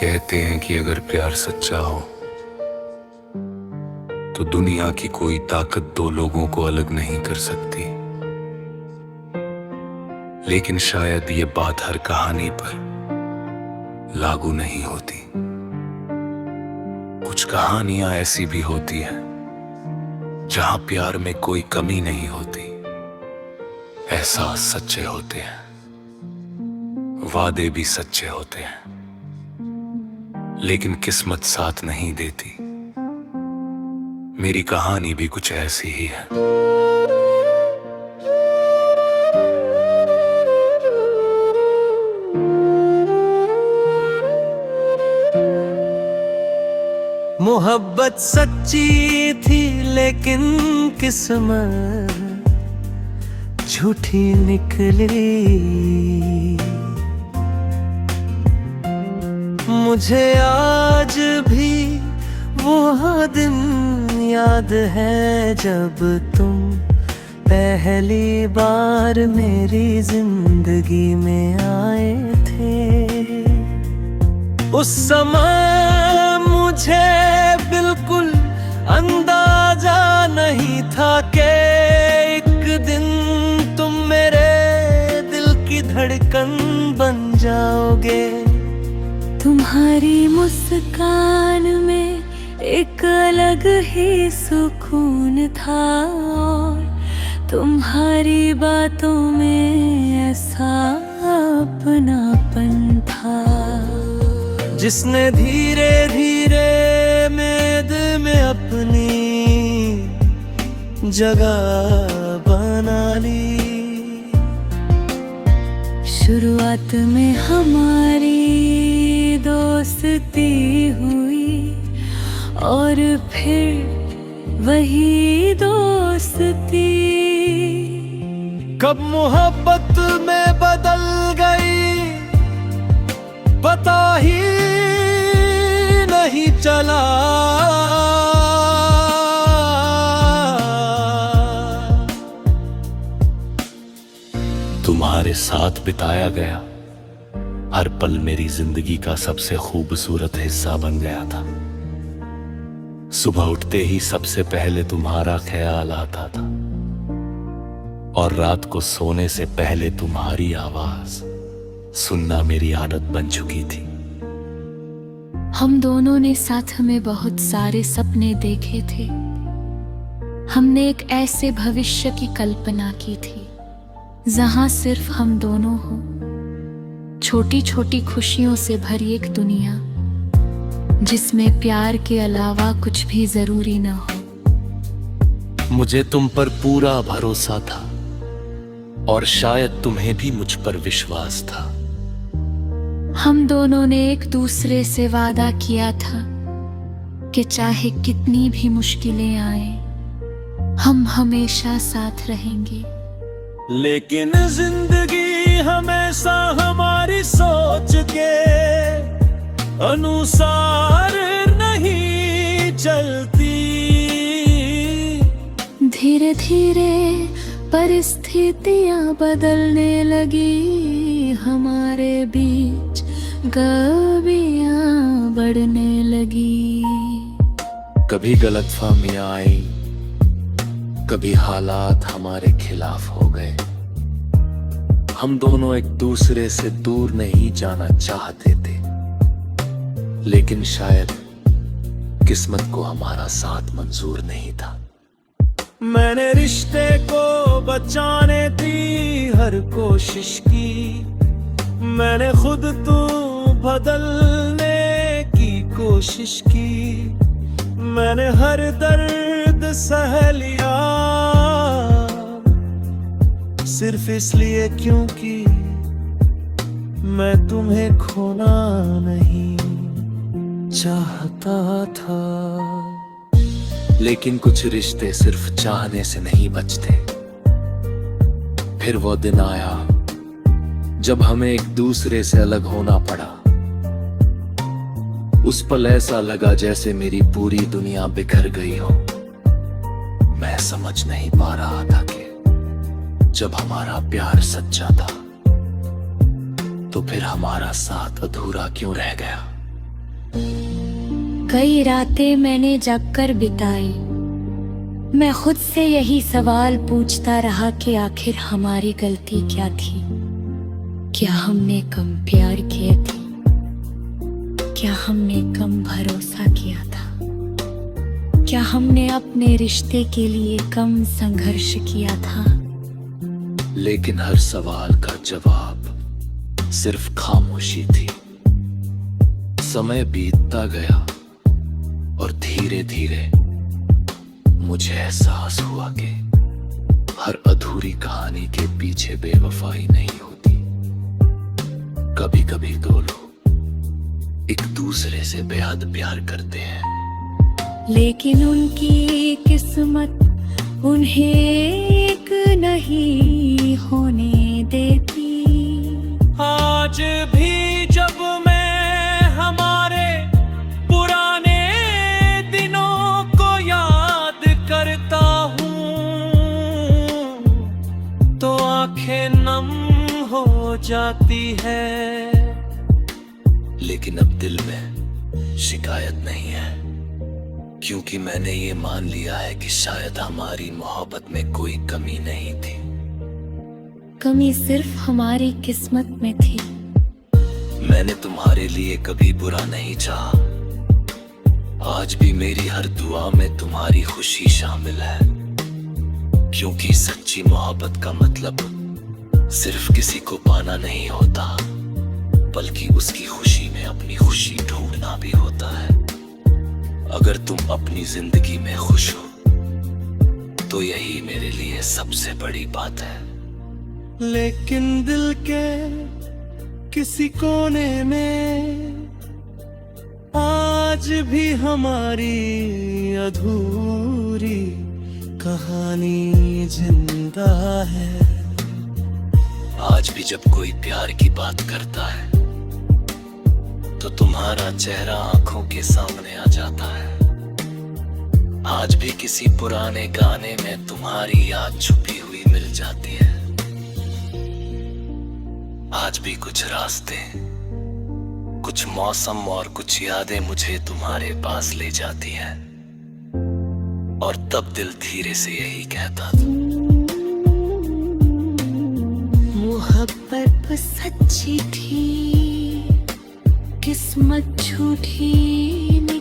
कहते हैं कि अगर प्यार सच्चा हो तो दुनिया की कोई ताकत दो लोगों को अलग नहीं कर सकती। लेकिन शायद ये बात हर कहानी पर लागू नहीं होती। कुछ कहानियां ऐसी भी होती हैं जहां प्यार में कोई कमी नहीं होती। एहसास सच्चे होते हैं, वादे भी सच्चे होते हैं, लेकिन किस्मत साथ नहीं देती। मेरी कहानी भी कुछ ऐसी ही है। मोहब्बत सच्ची थी लेकिन किस्मत झूठी निकली। मुझे आज भी वो दिन याद है जब तुम पहली बार मेरी जिंदगी में आए थे। उस समय मुझे बिल्कुल अंदाजा नहीं था कि एक दिन तुम मेरे दिल की धड़कन बन जाओगे। तुम्हारी मुस्कान में एक अलग ही सुकून था और तुम्हारी बातों में ऐसा अपनापन था जिसने धीरे धीरे मेरे दिल में अपनी जगह बना ली। शुरुआत में हमारी दोस्ती हुई और फिर वही दोस्ती कब मोहब्बत में बदल गई पता ही नहीं चला। तुम्हारे साथ बिताया गया हर पल मेरी जिंदगी का सबसे खूबसूरत हिस्सा बन गया था। सुबह उठते ही सबसे पहले तुम्हारा ख्याल आता था और रात को सोने से पहले तुम्हारी आवाज सुनना मेरी आदत बन चुकी थी। हम दोनों ने साथ में बहुत सारे सपने देखे थे। हमने एक ऐसे भविष्य की कल्पना की थी जहां सिर्फ हम दोनों हो, छोटी छोटी खुशियों से भरी एक दुनिया जिसमें प्यार के अलावा कुछ भी जरूरी न हो। मुझे तुम पर पूरा भरोसा था और शायद तुम्हें भी मुझ पर विश्वास था। हम दोनों ने एक दूसरे से वादा किया था कि चाहे कितनी भी मुश्किलें आए हम हमेशा साथ रहेंगे। लेकिन जिंदगी हमेशा हमारी सोच के अनुसार नहीं चलती। धीरे धीरे परिस्थितियां बदलने लगी, हमारे बीच गलियां बढ़ने लगी। कभी गलतफहमियां आई, कभी हालात हमारे खिलाफ हो गए। हम दोनों एक दूसरे से दूर नहीं जाना चाहते थे, लेकिन शायद किस्मत को हमारा साथ मंजूर नहीं था। मैंने रिश्ते को बचाने की हर कोशिश की, मैंने खुद तो बदलने की कोशिश की। मैंने हर दर्द सह लिया सिर्फ इसलिए क्योंकि मैं तुम्हें खोना नहीं चाहता था। लेकिन कुछ रिश्ते सिर्फ चाहने से नहीं बचते। फिर वो दिन आया जब हमें एक दूसरे से अलग होना पड़ा। उस पल ऐसा लगा जैसे मेरी पूरी दुनिया बिखर गई हो। मैं समझ नहीं पा रहा था कि जब हमारा प्यार सच्चा था तो फिर हमारा साथ अधूरा क्यों रह गया। कई रातें मैंने जगकर बिताई। मैं खुद से यही सवाल पूछता रहा कि आखिर हमारी गलती क्या थी। क्या हमने कम प्यार किए थे? क्या हमने कम भरोसा किया था? क्या हमने अपने रिश्ते के लिए कम संघर्ष किया था? लेकिन हर सवाल का जवाब सिर्फ खामोशी थी। समय बीतता गया और धीरे धीरे मुझे एहसास हुआ कि हर अधूरी कहानी के पीछे बेवफाई नहीं होती। कभी कभी दो लोग एक दूसरे से बेहद प्यार करते हैं, लेकिन उनकी किस्मत उन्हें एक नहीं होने देती। आज भी जब मैं हमारे पुराने दिनों को याद करता हूँ तो आंखें नम हो जाती है। लेकिन अब दिल में शिकायत नहीं है, क्योंकि मैंने ये मान लिया है कि शायद हमारी मोहब्बत में कोई कमी नहीं थी। कमी सिर्फ हमारी किस्मत में थी। मैंने तुम्हारे लिए कभी बुरा नहीं चाहा। आज भी मेरी हर दुआ में तुम्हारी खुशी शामिल है, क्योंकि सच्ची मोहब्बत का मतलब सिर्फ किसी को पाना नहीं होता, बल्कि उसकी खुशी में अपनी खुशी ढूंढना भी होता है। अगर तुम अपनी जिंदगी में खुश हो तो यही मेरे लिए सबसे बड़ी बात है। लेकिन दिल के किसी कोने में आज भी हमारी अधूरी कहानी जिंदा है। आज भी जब कोई प्यार की बात करता है तो तुम्हारा चेहरा आंखों के सामने आ जाता है। आज भी किसी पुराने गाने में तुम्हारी याद छुपी हुई मिल जाती है। आज भी कुछ रास्ते, कुछ मौसम और कुछ यादें मुझे तुम्हारे पास ले जाती हैं, और तब दिल धीरे से यही कहता था, मोहब्बत सच्ची थी, किस्मत झूठी नहीं।